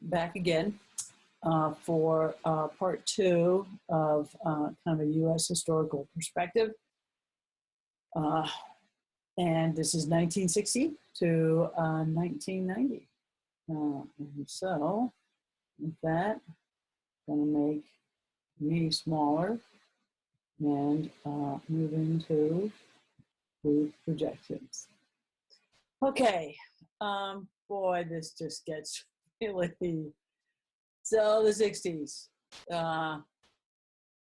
back again for part two of kind of a U.S. historical perspective. And this is 1960 to 1990. And so, with that, I'm going to make me smaller and move into the projections. Okay, boy, this just gets really, so the 60s.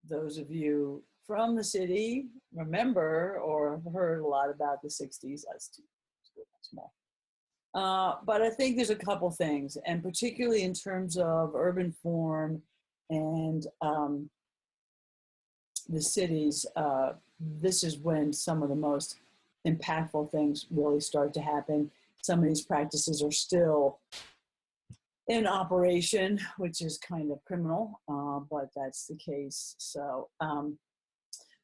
Those of you from the city remember or have heard a lot about the 60s. That's too small. But I think there's a couple things, and particularly in terms of urban form and the cities, this is when some of the most impactful things really start to happen. Some of these practices are still in operation, which is kind of criminal, but that's the case. So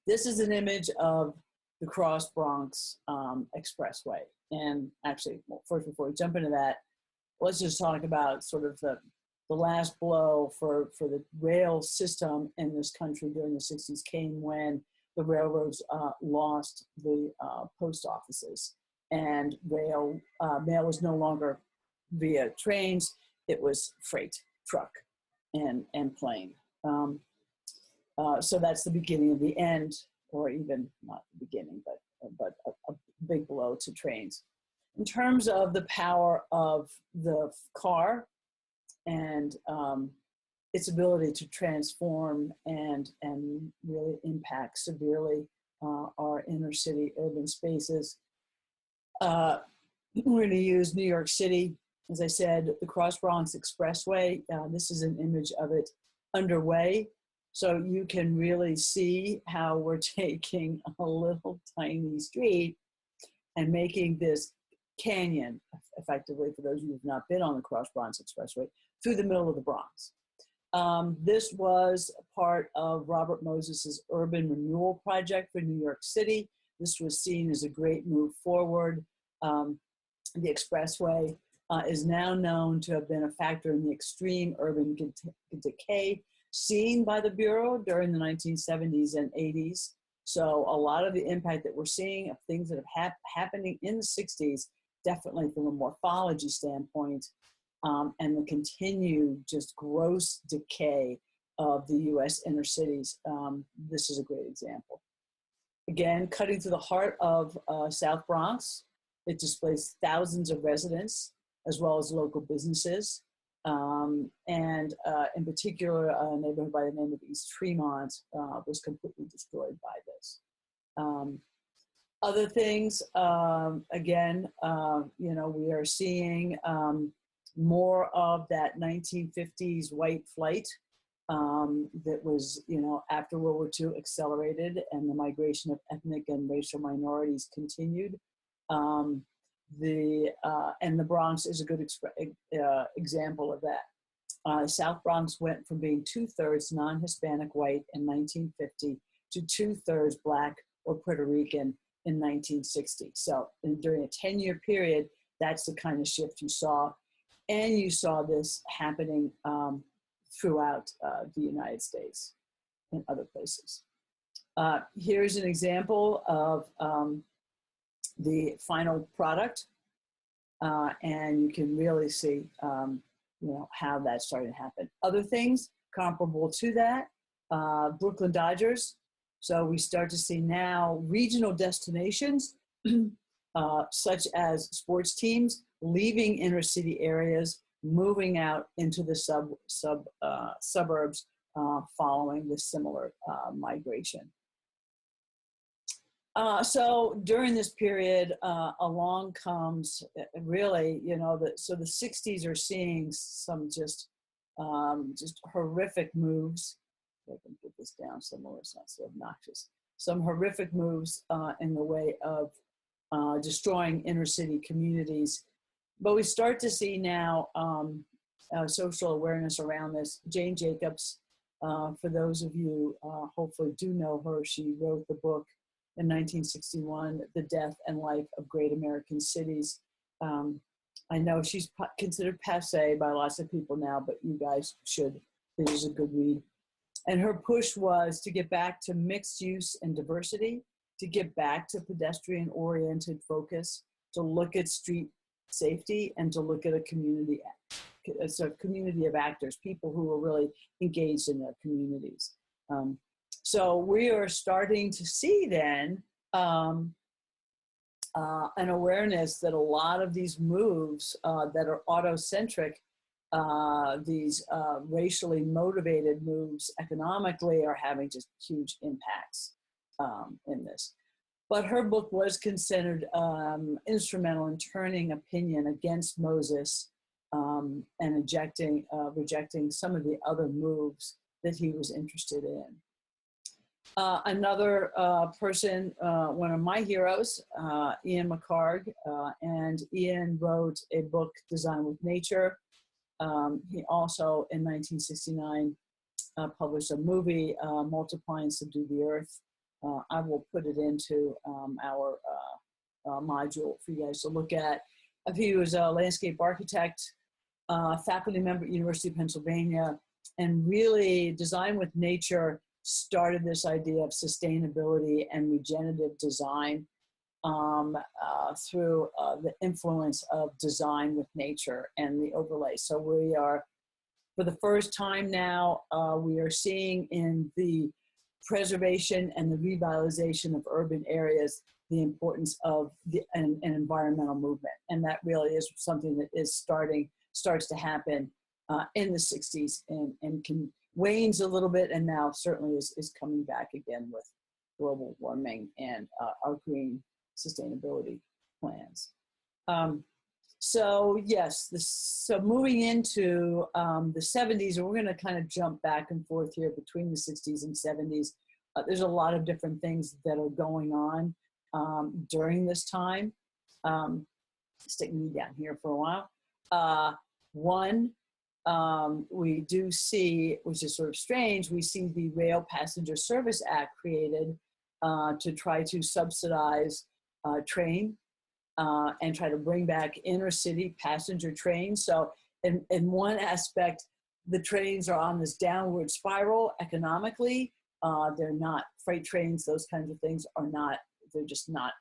this is an image of the Cross Bronx Expressway. And actually, well, first, before we jump into that, let's just talk about sort of the last blow for the rail system in this country during the 60s came when the railroads lost the post offices, and mail was no longer via trains. It was freight, truck, and plane. So that's the beginning of the end, or even not the beginning, but a big blow to trains. In terms of the power of the car and its ability to transform and really impact severely our inner city urban spaces, we're going to use New York City. As I said, the Cross Bronx Expressway, this is an image of it underway. So you can really see how we're taking a little tiny street and making this canyon, effectively, for those of you who have not been on the Cross Bronx Expressway, through the middle of the Bronx. This was part of Robert Moses's urban renewal project for New York City. This was seen as a great move forward. The expressway is now known to have been a factor in the extreme urban decay seen by the Bureau during the 1970s and 80s. So a lot of the impact that we're seeing of things that have happening in the 60s, definitely from a morphology standpoint, and the continued just gross decay of the U.S. inner cities, this is a great example. Again, cutting through the heart of South Bronx, it displaced thousands of residents as well as local businesses. And in particular, a neighborhood by the name of East Tremont was completely destroyed by this. Other things, again, we are seeing more of that 1950s white flight that was, after World War II accelerated and the migration of ethnic and racial minorities continued. And the Bronx is a good example of that. South Bronx went from being 2/3 non-Hispanic white in 1950 to 2/3 Black or Puerto Rican in 1960. So during a 10-year period, that's the kind of shift you saw. And you saw this happening throughout the United States and other places. Here's an example of the final product, and you can really see how that's starting to happen. Other things comparable to that, Brooklyn Dodgers. So we start to see now regional destinations, such as sports teams leaving inner city areas, moving out into the suburbs, following this similar migration. So during this period, along comes really, so the 60s are seeing some just horrific moves. If I can put this down somewhere, it's not so obnoxious. Some horrific moves in the way of destroying inner city communities. But we start to see now social awareness around this. Jane Jacobs, for those of you hopefully do know her, she wrote the book in 1961, The Death and Life of Great American Cities. I know she's considered passe by lots of people now, but you guys should. This is a good read. And her push was to get back to mixed use and diversity, to get back to pedestrian-oriented focus, to look at street safety, and to look at a community of actors, people who are really engaged in their communities. So we are starting to see then an awareness that a lot of these moves that are autocentric, these racially motivated moves economically, are having just huge impacts in this. But her book was considered instrumental in turning opinion against Moses and rejecting some of the other moves that he was interested in. Another person, one of my heroes, Ian McHarg, and Ian wrote a book, Design with Nature. He also, in 1969, published a movie, Multiply and Subdue the Earth. I will put it into our module for you guys to look at. He was a landscape architect, faculty member at University of Pennsylvania, and really Design with Nature started this idea of sustainability and regenerative design through the influence of design with nature and the overlay. So we are, for the first time now, we are seeing in the preservation and the revitalization of urban areas the importance of an environmental movement. And that really is something that is starts to happen in the 60s and can wanes a little bit, and now certainly is coming back again with global warming and our green sustainability plans. So yes, so moving into the 70s, and we're going to kind of jump back and forth here between the 60s and 70s. There's a lot of different things that are going on during this time. Sticking me down here for a while. One, we do see, which is sort of strange, we see the Rail Passenger Service Act created to try to subsidize train and try to bring back inner city passenger trains. So in one aspect, the trains are on this downward spiral economically. They're not freight trains, those kinds of things are not, they're just not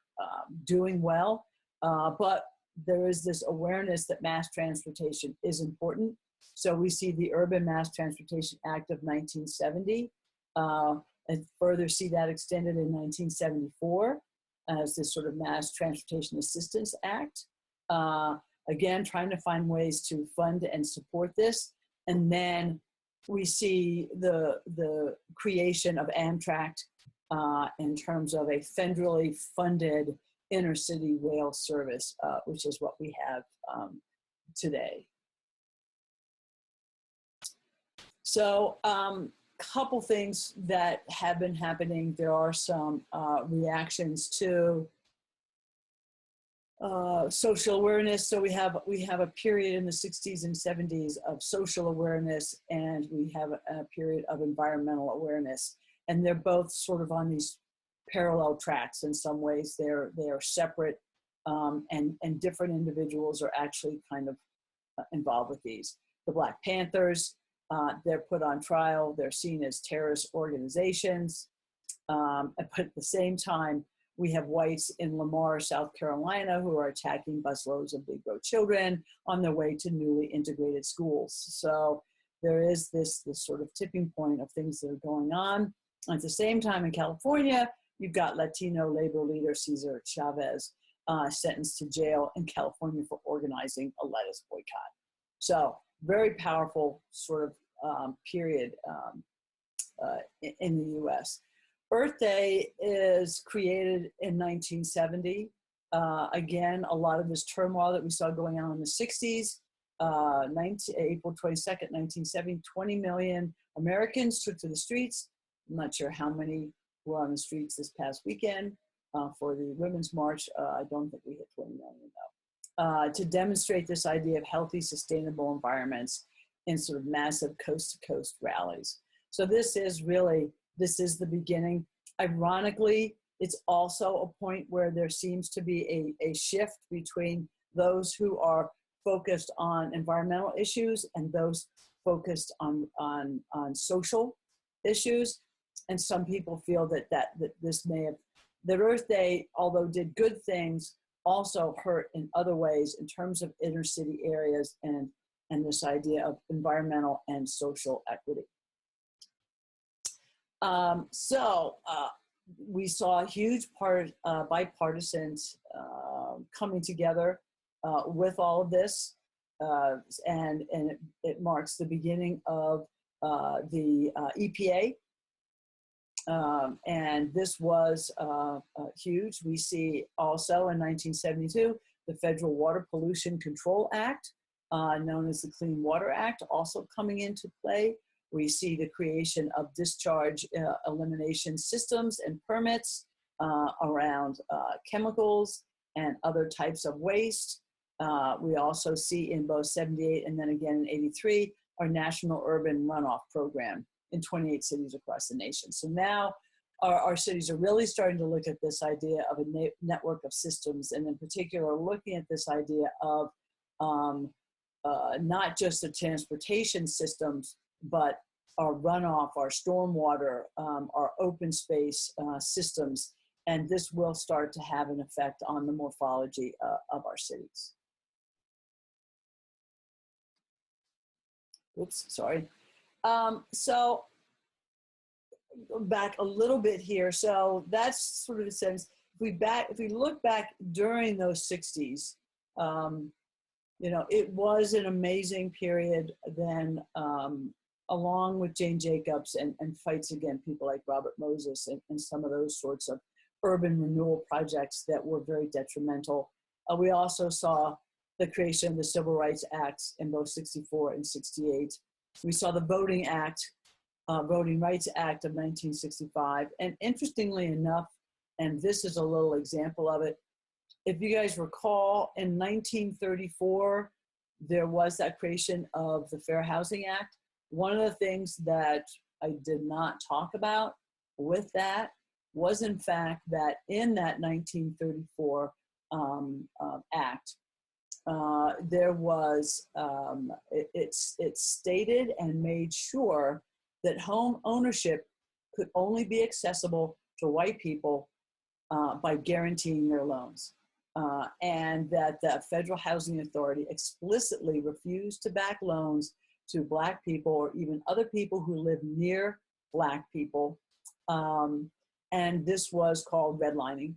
doing well. But there is this awareness that mass transportation is important. So we see the Urban Mass Transportation Act of 1970, and further see that extended in 1974 as this sort of Mass Transportation Assistance Act. Again, trying to find ways to fund and support this. And then we see the creation of Amtrak in terms of a federally funded inner city rail service, which is what we have today. So couple things that have been happening. There are some reactions to social awareness. So we have a period in the 60s and 70s of social awareness, and we have a period of environmental awareness. And they're both sort of on these parallel tracks in some ways. They are separate, and different individuals are actually kind of involved with these. The Black Panthers, they're put on trial. They're seen as terrorist organizations. But at the same time, we have whites in Lamar, South Carolina, who are attacking busloads of Negro children on their way to newly integrated schools. So there is this sort of tipping point of things that are going on. At the same time, in California, you've got Latino labor leader Cesar Chavez sentenced to jail in California for organizing a lettuce boycott. So very powerful sort of period in the US. Earth Day is created in 1970. Again, a lot of this turmoil that we saw going on in the 60s. April 22nd, 1970, 20 million Americans took to the streets. I'm not sure how many were on the streets this past weekend for the Women's March. I don't think we hit 20 million though. To demonstrate this idea of healthy, sustainable environments in sort of massive coast-to-coast rallies. So this is the beginning. Ironically, it's also a point where there seems to be a shift between those who are focused on environmental issues and those focused on social issues. And some people feel that this may have, that Earth Day, although did good things, also hurt in other ways in terms of inner city areas and this idea of environmental and social equity. We saw a huge bipartisans coming together with all of this, and it marks the beginning of the EPA. And this was huge. We see also in 1972, the Federal Water Pollution Control Act, known as the Clean Water Act, also coming into play. We see the creation of discharge elimination systems and permits around chemicals and other types of waste. We also see in both 78 and then again in 83, our National Urban Runoff Program in 28 cities across the nation. So now our cities are really starting to look at this idea of a network of systems, and in particular looking at this idea of not just the transportation systems, but our runoff, our stormwater, our open space systems, and this will start to have an effect on the morphology of our cities. Oops, sorry. So back a little bit here. So that's sort of a sense. If we look back during those 60s, you know, it was an amazing period then, along with Jane Jacobs and fights against people like Robert Moses and some of those sorts of urban renewal projects that were very detrimental. We also saw the creation of the Civil Rights Acts in both 64 and 68. We saw the Voting Rights Act of 1965. And interestingly enough, and this is a little example of it, if you guys recall, in 1934, there was that creation of the Fair Housing Act. One of the things that I did not talk about with that was, in fact, that in that 1934 act, there was, it's stated and made sure that home ownership could only be accessible to white people by guaranteeing their loans. And that the Federal Housing Authority explicitly refused to back loans to Black people or even other people who live near Black people. And this was called redlining.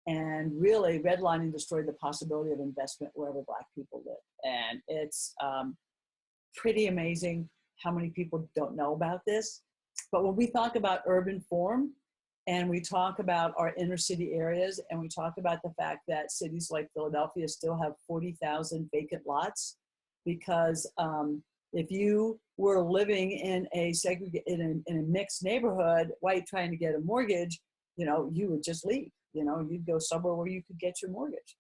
And really, redlining destroyed the possibility of investment wherever Black people live. And it's pretty amazing how many people don't know about this. But when we talk about urban form, and we talk about our inner city areas, and we talk about the fact that cities like Philadelphia still have 40,000 vacant lots, because if you were living in a mixed neighborhood, white, trying to get a mortgage, you know, you would just leave. You know, you'd go somewhere where you could get your mortgage.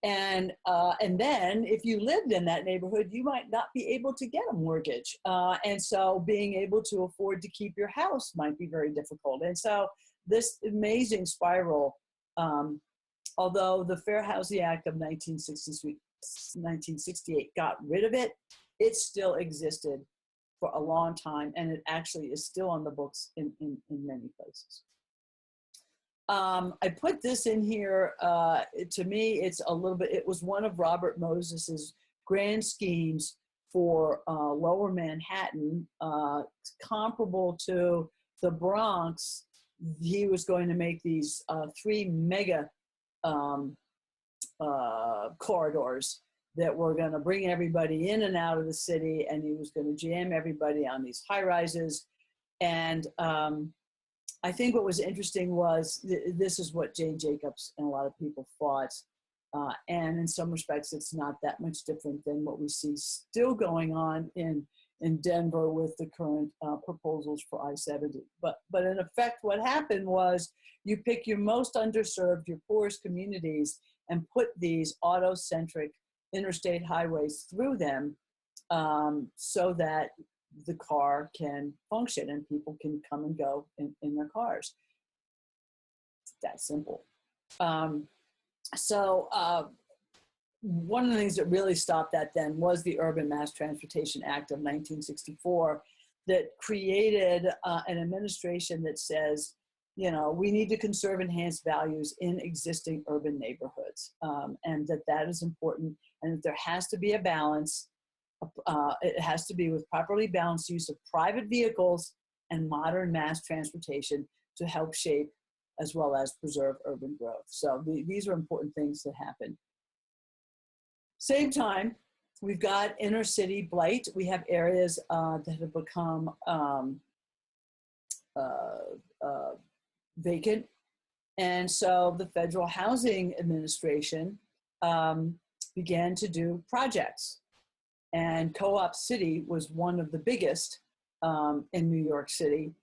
And then if you lived in that neighborhood, you might not be able to get a mortgage. And so being able to afford to keep your house might be very difficult. And so this amazing spiral, although the Fair Housing Act of 1968 got rid of it, it still existed for a long time. And it actually is still on the books in many places. I put this in here, to me, it's a little bit, it was one of Robert Moses's grand schemes for Lower Manhattan, comparable to the Bronx. He was going to make these 3 mega corridors that were going to bring everybody in and out of the city, and he was going to jam everybody on these high rises. And I think what was interesting was this is what Jane Jacobs and a lot of people fought. And in some respects, it's not that much different than what we see still going on in Denver with the current proposals for I-70. But in effect, what happened was you pick your most underserved, your poorest communities, and put these auto-centric interstate highways through them so that the car can function and people can come and go in their cars. It's that simple. one of the things that really stopped that then was the Urban Mass Transportation Act of 1964 that created an administration that says, you know, we need to conserve enhanced values in existing urban neighborhoods, and that is important, and that there has to be a balance. It has to be with properly balanced use of private vehicles and modern mass transportation to help shape as well as preserve urban growth. So these are important things that happen. Same time, we've got inner city blight. We have areas that have become vacant. And so the Federal Housing Administration began to do projects. And Co-op City was one of the biggest in New York City.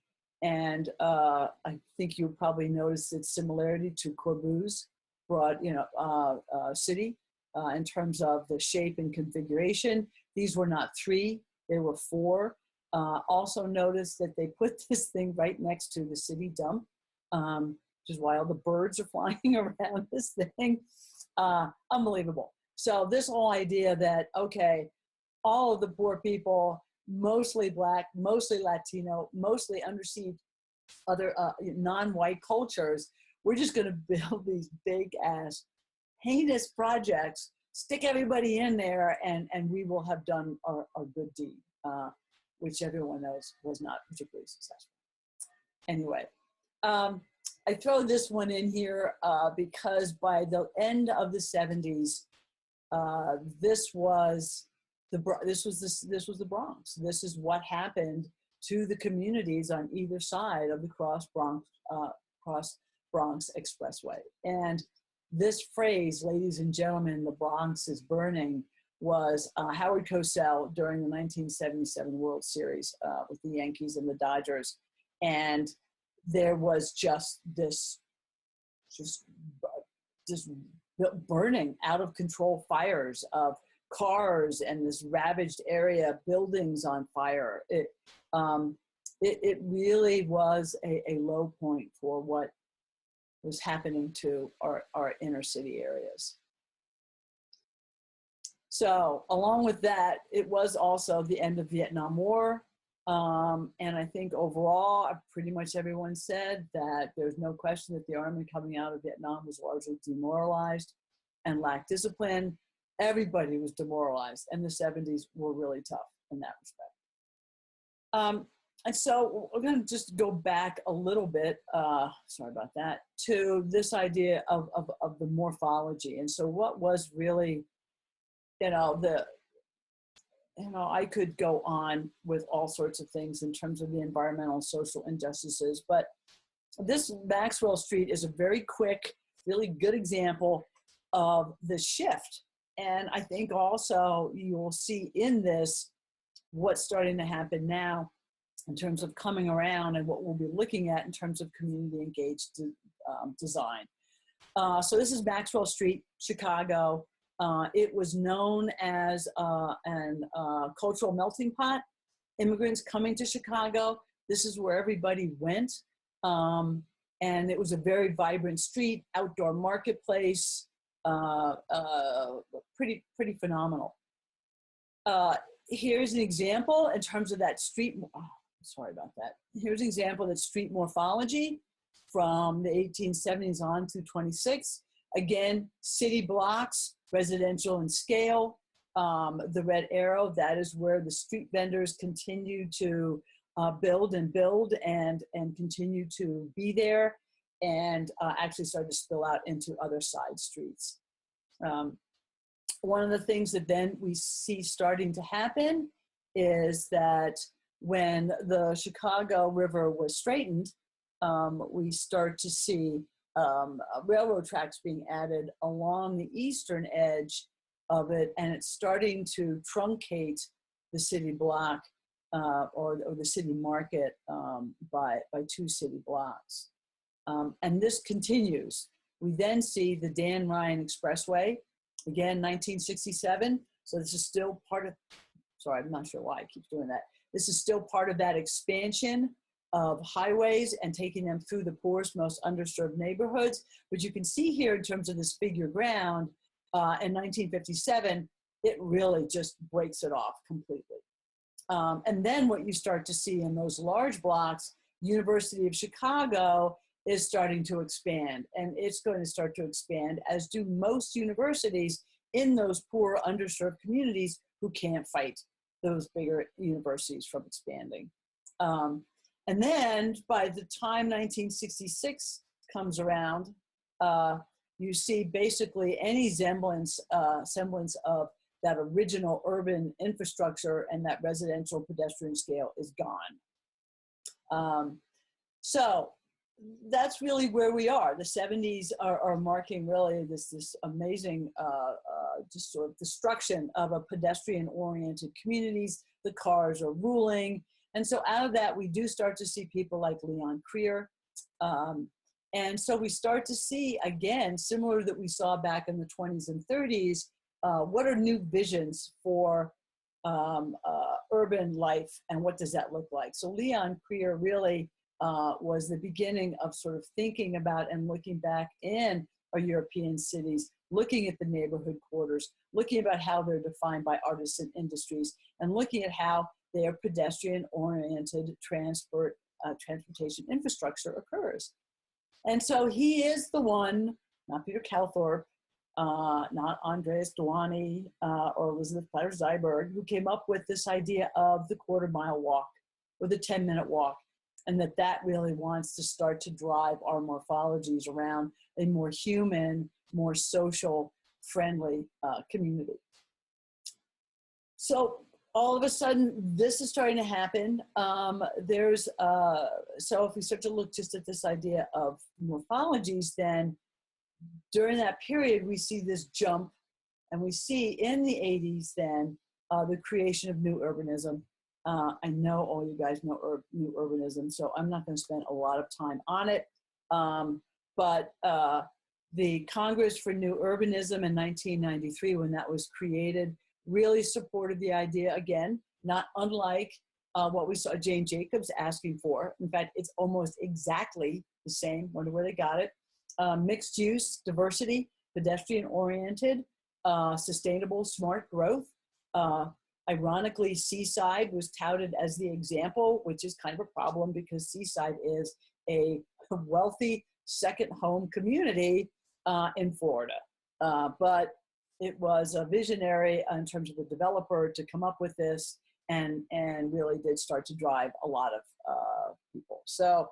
And I think you probably noticed its similarity to Corbu's city in terms of the shape and configuration. These were not 3, they were 4. Also notice that they put this thing right next to the city dump, which is why all the birds are flying around this thing. Unbelievable. So this whole idea that, okay, all of the poor people, mostly Black, mostly Latino, mostly underserved other non-white cultures, we're just going to build these big ass heinous projects, stick everybody in there, and we will have done our good deed, which everyone knows was not particularly successful. Anyway, I throw this one in here because by the end of the 70s, this was the Bronx. This is what happened to the communities on either side of the Cross Bronx Expressway. And this phrase, ladies and gentlemen, the Bronx is burning, was Howard Cosell during the 1977 World Series with the Yankees and the Dodgers. And there was just this burning, out of control fires of cars and this ravaged area, buildings on fire. It really was a low point for what was happening to our inner city areas. So along with that, it was also the end of Vietnam War. And I think overall, pretty much everyone said that there's no question that the army coming out of Vietnam was largely demoralized and lacked discipline. Everybody was demoralized, and the 70s were really tough in that respect. And so we're going to just go back a little bit, sorry about that, to this idea of the morphology. And so what was really, I could go on with all sorts of things in terms of the environmental and social injustices, but this Maxwell Street is a very quick, really good example of the shift. And I think also you will see in this what's starting to happen now in terms of coming around and what we'll be looking at in terms of community engaged design. So this is Maxwell Street, Chicago. It was known as an cultural melting pot. Immigrants coming to Chicago, this is where everybody went. And it was a very vibrant street, outdoor marketplace, pretty phenomenal. Here's an example in terms of that street, sorry about that. Here's an example of that street morphology from the 1870s on to 26. Again, city blocks, residential in scale. The red arrow, that is where the street vendors continue to build and continue to be there, and actually started to spill out into other side streets. One of the things that then we see starting to happen is that when the Chicago River was straightened, we start to see railroad tracks being added along the eastern edge of it, and it's starting to truncate the city block or the city market by 2 city blocks. And this continues. We then see the Dan Ryan Expressway, again, 1967. So this is still part of, sorry, I'm not sure why I keep doing that. This is still part of that expansion of highways and taking them through the poorest, most underserved neighborhoods. But you can see here in terms of this figure ground, in 1957, it really just breaks it off completely. And then what you start to see in those large blocks, University of Chicago is starting to expand, and it's going to start to expand, as do most universities in those poor, underserved communities who can't fight those bigger universities from expanding. And then by the time 1966 comes around, you see basically any semblance of that original urban infrastructure and that residential pedestrian scale is gone. So that's really where we are. The 70s are marking really this amazing just sort of destruction of a pedestrian-oriented communities. The cars are ruling. And so out of that, we do start to see people like Leon Krier. And so we start to see, again, similar that we saw back in the 20s and 30s, what are new visions for urban life, and what does that look like? So Leon Krier really was the beginning of sort of thinking about and looking back in our European cities, looking at the neighborhood quarters, looking about how they're defined by artisan industries, and looking at how their pedestrian-oriented transportation infrastructure occurs. And so he is the one, not Peter Calthorpe, not Andreas Duany or Elizabeth Platter-Zyberg, who came up with this idea of the quarter-mile walk or the 10-minute walk, and that really wants to start to drive our morphologies around a more human, more social, friendly community. So all of a sudden, this is starting to happen. So if we start to look just at this idea of morphologies, then during that period, we see this jump, and we see in the 80s then the creation of new urbanism. I know all you guys know new urbanism, so I'm not going to spend a lot of time on it. But the Congress for New Urbanism in 1993, when that was created, really supported the idea, again, not unlike what we saw Jane Jacobs asking for. In fact, it's almost exactly the same. Wonder where they got it. Mixed use, diversity, pedestrian-oriented, sustainable, smart growth. Ironically, Seaside was touted as the example, which is kind of a problem because Seaside is a wealthy second home community in Florida. But it was a visionary in terms of the developer to come up with this, and really did start to drive a lot of people. So,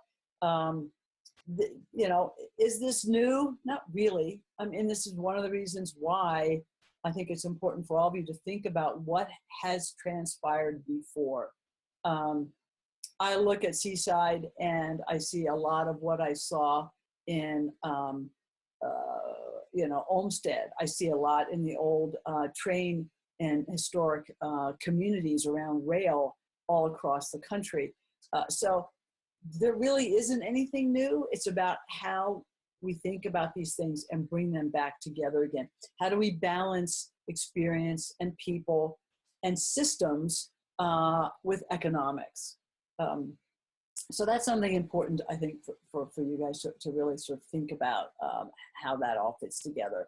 you know, is this new? Not really. I mean, this is one of the reasons why I think it's important for all of you to think about what has transpired before. I look at Seaside and I see a lot of what I saw in, you know, Olmsted. I see a lot in the old train and historic communities around rail all across the country. So there really isn't anything new. It's about how we think about these things and bring them back together again. How do we balance experience and people and systems with economics? So that's something important, I think, for you guys to really sort of think about how that all fits together.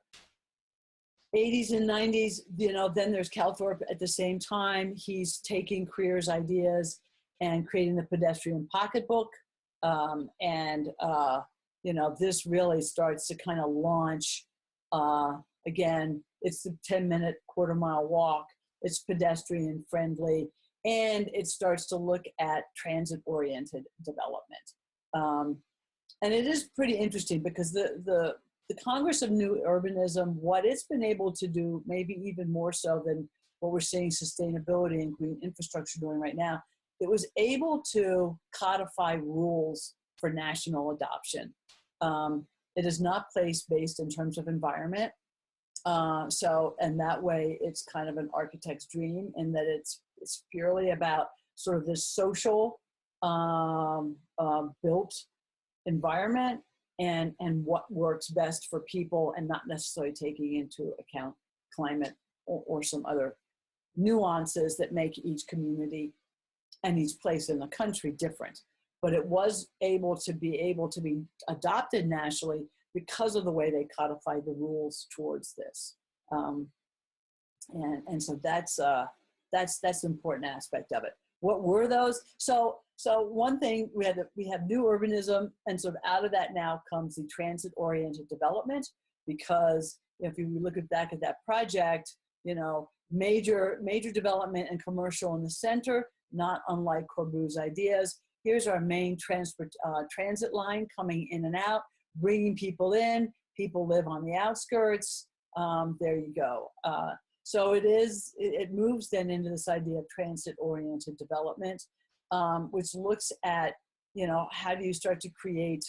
80s and 90s, you know, then there's Calthorpe at the same time. He's taking Krier's ideas and creating the pedestrian pocketbook. You know, this really starts to kind of launch, again, it's the 10-minute quarter-mile walk. It's pedestrian friendly, and it starts to look at transit-oriented development. And it is pretty interesting because the Congress of New Urbanism, what it's been able to do, maybe even more so than what we're seeing sustainability and green infrastructure doing right now, it was able to codify rules for national adoption. It is not place-based in terms of environment. And that way it's kind of an architect's dream in that it's purely about sort of this social built environment and what works best for people, and not necessarily taking into account climate or some other nuances that make each community and each place in the country different. But it was able to be adopted nationally because of the way they codified the rules towards this. Um, and so that's an important aspect of it. What were those? So one thing we have new urbanism, and sort of out of that now comes the transit-oriented development, because if you look back at that project, you know, major development and commercial in the center, not unlike Corbu's ideas. Here's our main transit line coming in and out, bringing people in. People live on the outskirts. There you go. So it moves then into this idea of transit-oriented development, which looks at, you know, how do you start to create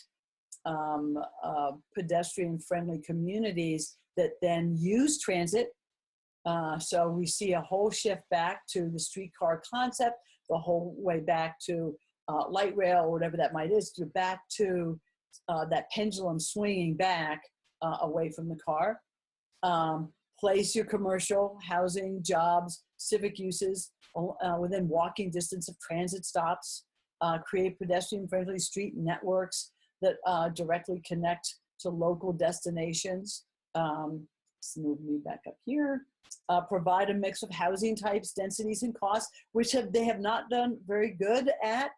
pedestrian-friendly communities that then use transit. So we see a whole shift back to the streetcar concept, the whole way back to light rail or whatever that might is, to back to that pendulum swinging back away from the car. Place your commercial, housing, jobs, civic uses within walking distance of transit stops. Create pedestrian-friendly street networks that directly connect to local destinations. Let's move me back up here. Provide a mix of housing types, densities, and costs, which they have not done very good at,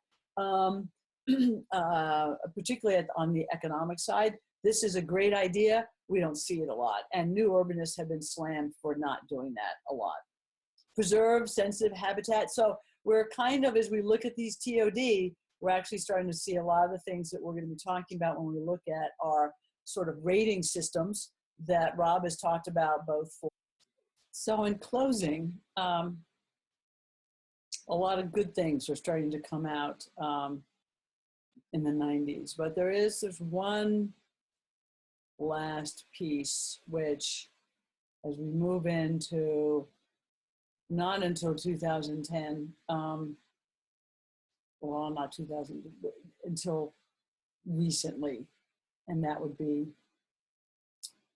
particularly on the economic side. This is a great idea. We don't see it a lot. And new urbanists have been slammed for not doing that a lot. Preserve sensitive habitat. So we're kind of, as we look at these TOD, we're actually starting to see a lot of the things that we're going to be talking about when we look at our sort of rating systems that Rob has talked about both for. So in closing, a lot of good things are starting to come out in the 90s, but there's one last piece, which as we move into, not until 2010, well, not 2000, until recently, and that would be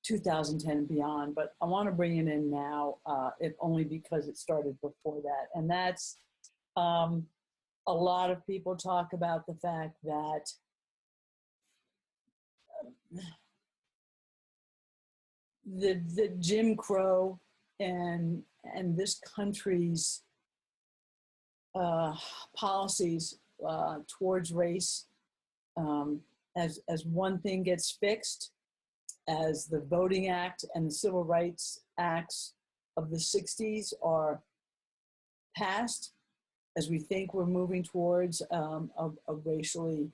2010 and beyond, but I want to bring it in now, if only because it started before that. And that's, a lot of people talk about the fact that the Jim Crow and this country's policies towards race, as one thing gets fixed, as the Voting Act and the Civil Rights Acts of the 60s are passed, as we think we're moving towards a racially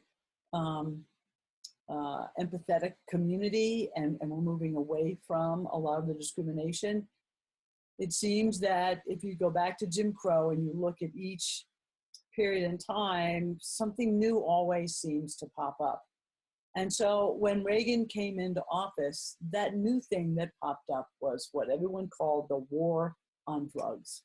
empathetic community, and we're moving away from a lot of the discrimination. It seems that if you go back to Jim Crow and you look at each period in time, something new always seems to pop up. And so when Reagan came into office, that new thing that popped up was what everyone called the war on drugs.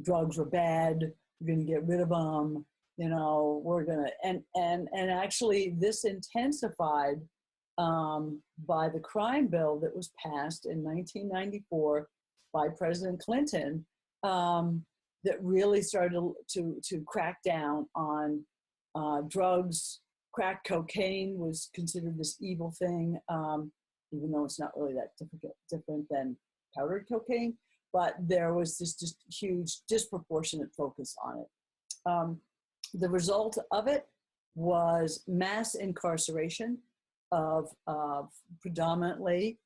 Drugs were bad, we're gonna get rid of them, you know, we're gonna, and actually this intensified by the crime bill that was passed in 1994 by President Clinton, that really started to crack down on drugs. Crack cocaine was considered this evil thing, even though it's not really that different than powdered cocaine, but there was this just huge disproportionate focus on it. The result of it was mass incarceration of predominantly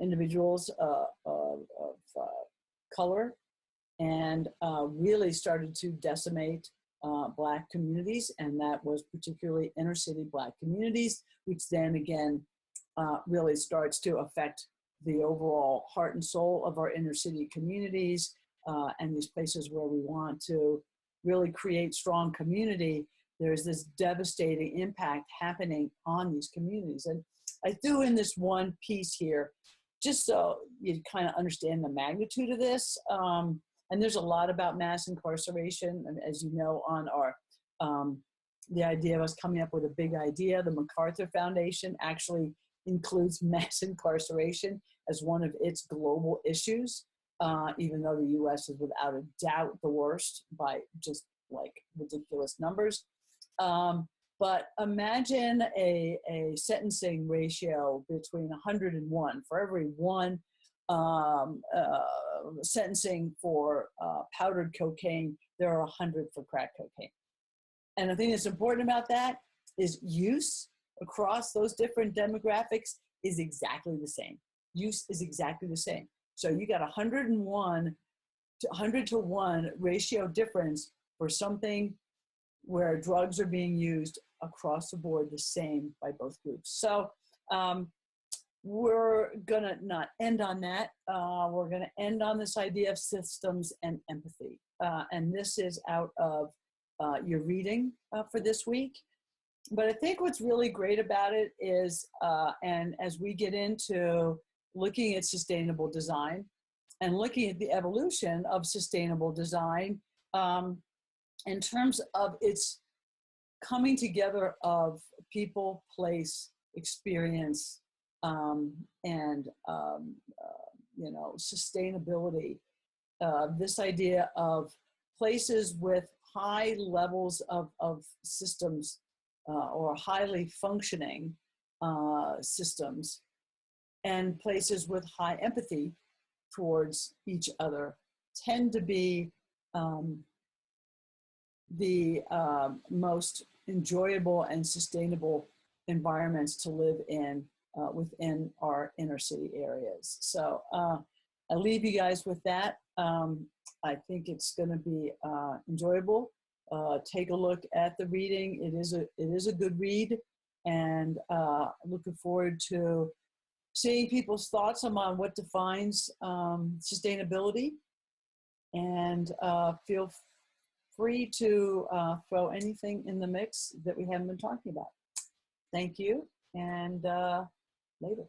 individuals of color, and really started to decimate Black communities, and that was particularly inner city Black communities, which then again really starts to affect the overall heart and soul of our inner city communities, and these places where we want to really create strong community. There's this devastating impact happening on these communities. And I threw in this one piece here, just so you kind of understand the magnitude of this. And there's a lot about mass incarceration, and as you know, on our, the idea of us coming up with a big idea, the MacArthur Foundation actually includes mass incarceration as one of its global issues, even though the US is without a doubt the worst by just like ridiculous numbers. But imagine a sentencing ratio between 100 and 1. For every one sentencing for powdered cocaine, there are 100 for crack cocaine. And the thing that's important about that is use across those different demographics is exactly the same. Use is exactly the same. So you got 101 to 100 to 1 ratio difference for something where drugs are being used across the board the same by both groups. So we're gonna not end on that. We're gonna end on this idea of systems and empathy. And this is out of your reading for this week. But I think what's really great about it is, and as we get into looking at sustainable design and looking at the evolution of sustainable design, in terms of its coming together of people, place, experience, and sustainability. This idea of places with high levels of systems or highly functioning systems, and places with high empathy towards each other tend to be the most enjoyable and sustainable environments to live in within our inner city areas. So I leave you guys with that. I think it's going to be enjoyable. Take a look at the reading. It is a good read, and looking forward to seeing people's thoughts on what defines sustainability. And feel free to throw anything in the mix that we haven't been talking about. Thank you, and later.